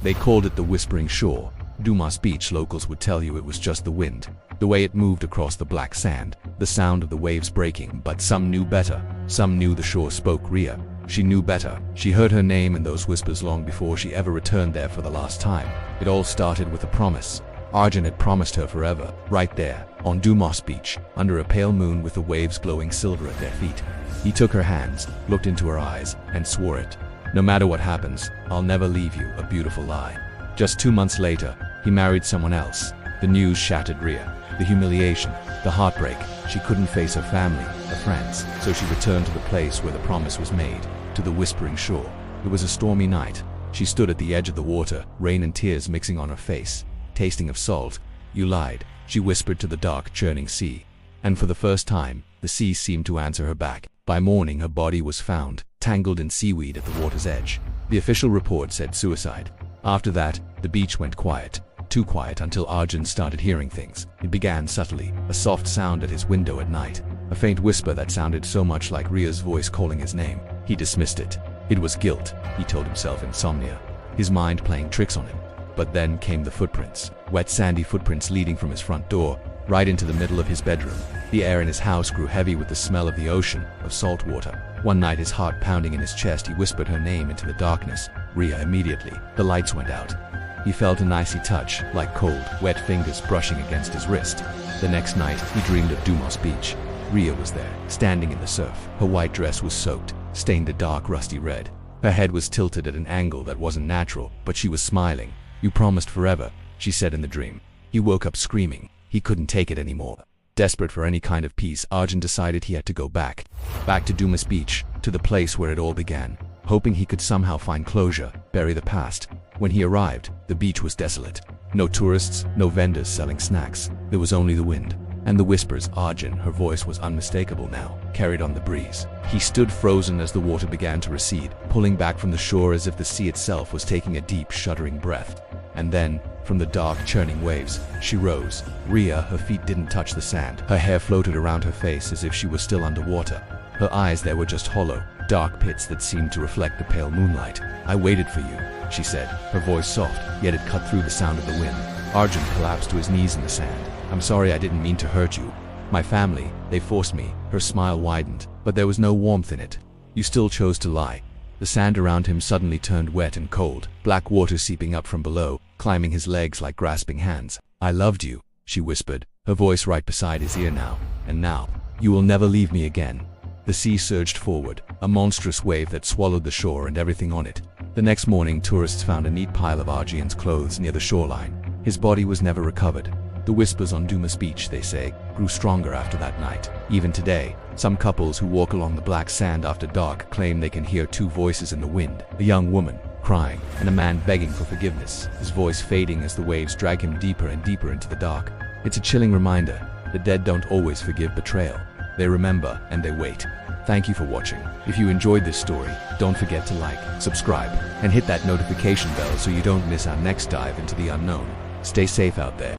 They called it the Whispering Shore. Dumas Beach locals would tell you it was just the wind, the way it moved across the black sand, the sound of the waves breaking. But some knew better. Some knew the shore spoke. Ria. She knew better. She heard her name in those whispers long before she ever returned there for the last time. It all started with a promise. Arjun had promised her forever, right there, on Dumas Beach, under a pale moon with the waves glowing silver at their feet. He took her hands, looked into her eyes, and swore it. No matter what happens, I'll never leave you, a beautiful lie. Just 2 months later, he married someone else. The news shattered Ria. The humiliation, the heartbreak. She couldn't face her family, her friends, so she returned to the place where the promise was made, to the Whispering Shore. It was a stormy night. She stood at the edge of the water, rain and tears mixing on her face. Tasting of salt. You lied, she whispered to the dark, churning sea. And for the first time, the sea seemed to answer her back. By morning, her body was found, tangled in seaweed at the water's edge. The official report said suicide. After that, the beach went quiet. Too quiet until Arjun started hearing things. It began subtly, a soft sound at his window at night. A faint whisper that sounded so much like Ria's voice calling his name. He dismissed it. It was guilt, he told himself, insomnia. His mind playing tricks on him. But then came the footprints. Wet sandy footprints leading from his front door, right into the middle of his bedroom. The air in his house grew heavy with the smell of the ocean, of salt water. One night, his heart pounding in his chest, he whispered her name into the darkness. Ria. Immediately, the lights went out. He felt an icy touch, like cold, wet fingers brushing against his wrist. The next night, he dreamed of Dumas Beach. Ria was there, standing in the surf. Her white dress was soaked, stained a dark, rusty red. Her head was tilted at an angle that wasn't natural, but she was smiling. You promised forever, she said in the dream. He woke up screaming. He couldn't take it anymore. Desperate for any kind of peace, Arjun decided he had to go back. Back to Dumas Beach, to the place where it all began. Hoping he could somehow find closure, bury the past. When he arrived, the beach was desolate. No tourists, no vendors selling snacks. There was only the wind. And the whispers. Arjun, her voice was unmistakable now, carried on the breeze. He stood frozen as the water began to recede, pulling back from the shore as if the sea itself was taking a deep, shuddering breath. And then, from the dark, churning waves, she rose. Ria, her feet didn't touch the sand. Her hair floated around her face as if she was still underwater. Her eyes, they were just hollow, dark pits that seemed to reflect the pale moonlight. I waited for you, she said, her voice soft, yet it cut through the sound of the wind. Arjun collapsed to his knees in the sand. I'm sorry, I didn't mean to hurt you. My family, they forced me. Her smile widened, but there was no warmth in it. You still chose to lie. The sand around him suddenly turned wet and cold, black water seeping up from below, climbing his legs like grasping hands. I loved you, she whispered, her voice right beside his ear now. And now, you will never leave me again. The sea surged forward, a monstrous wave that swallowed the shore and everything on it. The next morning, tourists found a neat pile of Arjun's clothes near the shoreline. His body was never recovered. The whispers on Dumas Beach, they say, grew stronger after that night. Even today, some couples who walk along the black sand after dark claim they can hear two voices in the wind, a young woman crying and a man begging for forgiveness, his voice fading as the waves drag him deeper and deeper into the dark. It's a chilling reminder. The dead don't always forgive betrayal. They remember and they wait. Thank you for watching. If you enjoyed this story, don't forget to like, subscribe, and hit that notification bell so you don't miss our next dive into the unknown. Stay safe out there.